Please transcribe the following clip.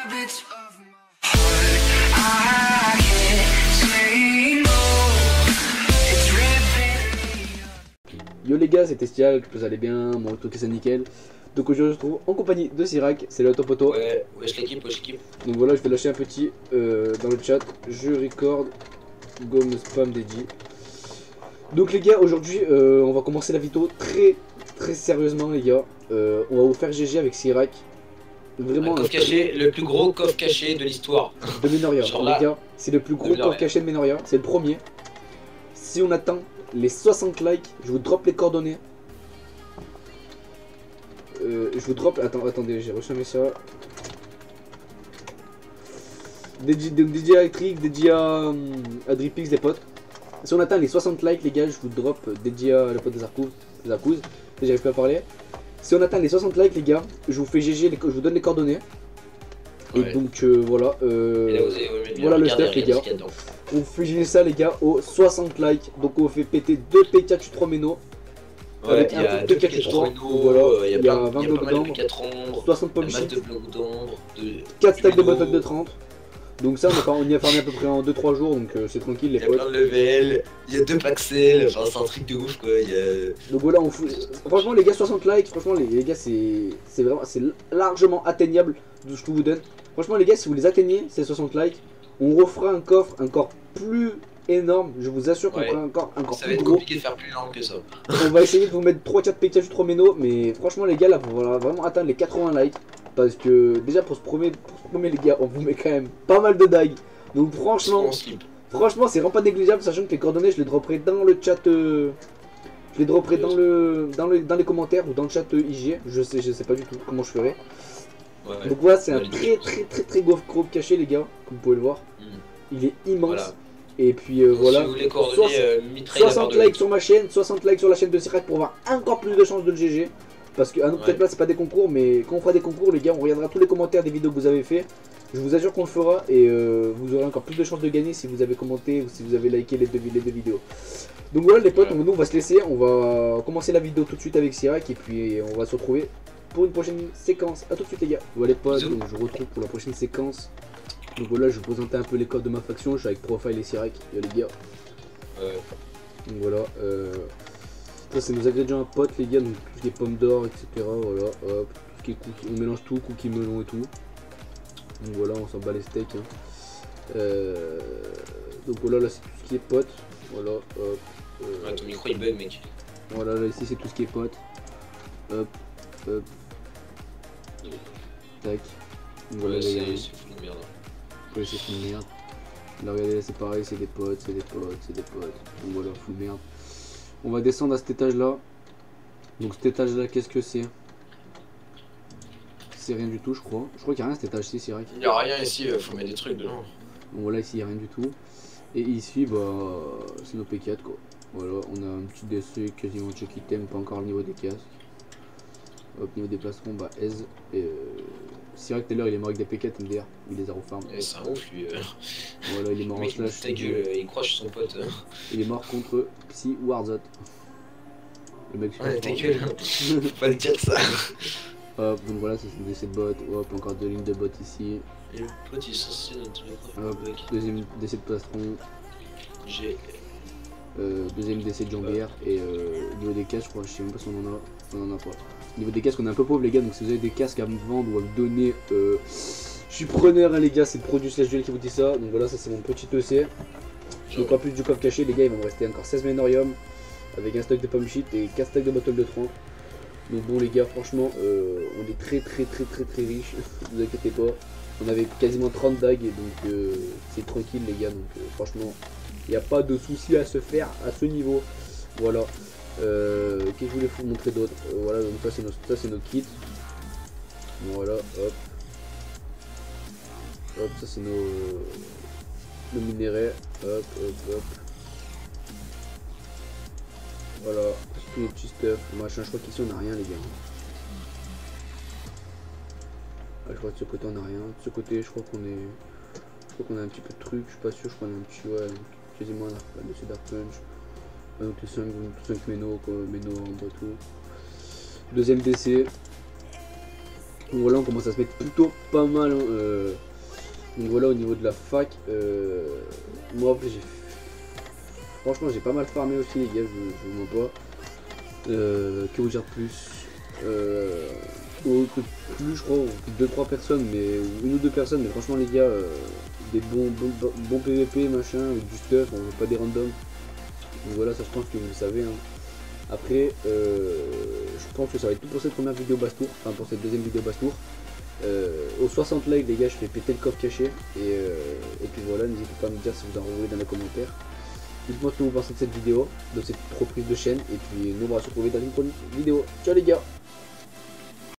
Yo les gars, c'était Stial, que vous allez bien, mon retour c'est nickel. Donc aujourd'hui je se retrouve en compagnie de Sirac, c'est le top poteau. Ouais, wesh l'équipe. Donc voilà, je vais lâcher un petit dans le chat, je record, gomme spam dédié. Donc les gars, aujourd'hui on va commencer la vidéo très sérieusement les gars. On va vous faire GG avec Sirac. Vraiment un coffre caché, le plus gros coffre caché de l'histoire. De Menoria, les gars, c'est le plus gros coffre caché de Menoria, c'est le premier. Si on atteint les 60 likes, je vous drop les coordonnées. Je vous drop. Attendez, j'ai reçu un message. DJ Electric, DJ à Dripix, des potes. Si on atteint les 60 likes, les gars, je vous drop DJ à la pote des Arcouz. J'arrive pas à parler. Si on atteint les 60 likes, les gars, je vous fais GG, je vous donne les coordonnées. Ouais. Et donc voilà. Voilà le stuff, les gars. On fait GG ça, les gars, aux 60 likes. Donc on fait péter 2 Pikachu 3 Méno. Ouais, avec un truc de Pikachu 3. Voilà, il y a 20 blocs d'ombre, 60 pommes shit, 4 stacks de bottles de 30. Donc ça on y a farmé à peu près en 2-3 jours, donc c'est tranquille les potes. Il y a plein de level, il y a 2 Paxel, enfin c'est un truc de ouf quoi. Donc voilà, on fout. Franchement les gars, 60 likes, franchement les gars c'est vraiment, c'est largement atteignable, je vous donne. Franchement les gars, si vous les atteignez, ces 60 likes, on refera un coffre encore plus énorme, je vous assure qu'on fera encore ça plus gros. Ça va être compliqué de faire plus lent que ça. On va essayer de vous mettre 3-4 Pikachu 3 Méno, mais franchement les gars là, on va vraiment atteindre les 80 likes. Parce que déjà pour ce premier les gars, on vous met quand même pas mal de dagues. Donc franchement c'est vraiment pas négligeable, sachant que les coordonnées je les dropperai dans le chat. Je les dropperai dans les commentaires ou dans le chat IG. Je sais pas du tout comment je ferai. Ouais, donc voilà, c'est un très gros caché les gars, comme vous pouvez le voir. Il est immense. Voilà. Et puis voilà, si vous voulez coordonner, 60 likes sur ma chaîne, 60 likes sur la chaîne de Sirac pour avoir encore plus de chances de le GG. Parce que peut-être là c'est pas des concours, mais quand on fera des concours les gars, on regardera tous les commentaires des vidéos que vous avez fait. Je vous assure qu'on le fera et vous aurez encore plus de chances de gagner si vous avez commenté ou si vous avez liké les deux vidéos. Donc voilà les potes, nous on va se laisser, on va commencer la vidéo tout de suite avec Sirac et puis on va se retrouver pour une prochaine séquence. A tout de suite les gars. Voilà les potes, donc je retrouve pour la prochaine séquence. Donc voilà, je vais vous présenter un peu les coffres de ma faction, je suis avec Profile et Sirac, les gars. Donc voilà, ça c'est nos ingrédients à potes les gars, donc tout ce qui est pommes d'or, etc. Voilà, hop, tout ce qui est cookies, on mélange tout, cookies melon et tout. Donc voilà, on s'en bat les steaks. Hein. Donc voilà, là c'est tout ce qui est potes. Voilà, hop. Ton micro il bug mec. Voilà, là ici c'est tout ce qui est potes. Hop, hop. Tac. Donc voilà, c'est fou de merde. Ouais, c'est fou de merde. Là regardez, là c'est pareil, c'est des potes, c'est des potes, c'est des potes. Donc voilà, fou de merde. On va descendre à cet étage là. Donc cet étage là, qu'est-ce que c'est? C'est rien du tout je crois. Je crois qu'il n'y a rien à cet étage-ci, c'est vrai. Il n'y a rien ici, faut mettre des trucs dedans. Donc voilà, ici il n'y a rien du tout. Et ici, bah, c'est nos P4 quoi. Voilà, on a un petit DC quasiment check item, pas encore le niveau des casques. Hop, niveau des placerons, bah aise. Et c'est vrai que tout à l'heure il est mort avec des P4 MDR, il les a refarm. C'est un ouf lui. Voilà, il est mort en slash. Ta gueule, il croit chez son pote. Il est mort contre Psy Warzot. Le mec super. Ouais, ta gueule, faut pas le dire ça. Hop, donc voilà, ça c'est une DC de bot. Hop, encore 2 lignes de bot ici. Et le pote il est censé hop, deuxième DC de plastron. J'ai. Deuxième DC de jambière. Et niveau des casques, je crois, je sais même pas si on en a. On en a pas. Au niveau des casques, on est un peu pauvre les gars, donc si vous avez des casques à me vendre ou à me donner, je suis preneur hein, les gars, c'est le produit slash duel qui vous dit ça. Donc voilà, ça c'est mon petit EC. Donc en plus du coffre caché, les gars, il va me rester encore 16 Menorium avec un stock de pomme shit et 4 stacks de bottles de 30. Donc bon les gars, franchement, on est très riche, vous inquiétez pas. On avait quasiment 30 dagues et donc c'est tranquille les gars, donc franchement, il n'y a pas de souci à se faire à ce niveau. Voilà. Qu'est-ce que je voulais vous montrer d'autre? Voilà, donc ça c'est nos kits. Voilà, hop. Hop, ça c'est nos minéraux. Hop. Voilà, tous les petits stuff, machin. Je crois qu'ici on a rien les gars. Ah, je crois que de ce côté on a rien. De ce côté je crois qu'on a un petit peu de trucs. Je suis pas sûr, je crois qu'on a un petit, ouais, quasiment un dessus Dark Punch. Donc les 5 ménos, quoi, ménos en bas tout. Deuxième DC. Donc voilà, on commence à se mettre plutôt pas mal. Hein, donc voilà, au niveau de la fac, moi après franchement j'ai pas mal farmé aussi les gars, je vous mens pas. Que vous dire de plus, plus je crois, 2-3 personnes, mais une ou deux personnes, mais franchement les gars, des bons PVP machin, avec du stuff, on veut pas des randoms. Donc voilà, ça je pense que vous le savez. Hein. Après, je pense que ça va être tout pour cette première vidéo basse-tour, enfin pour cette deuxième vidéo basse-tour. Aux 60 likes les gars, je fais péter le coffre caché, et puis voilà, n'hésitez pas à me dire si vous en revoulez dans les commentaires. Dites-moi ce que vous pensez de cette vidéo, de cette reprise de chaîne, et puis nous on va se retrouver dans une prochaine vidéo. Ciao les gars!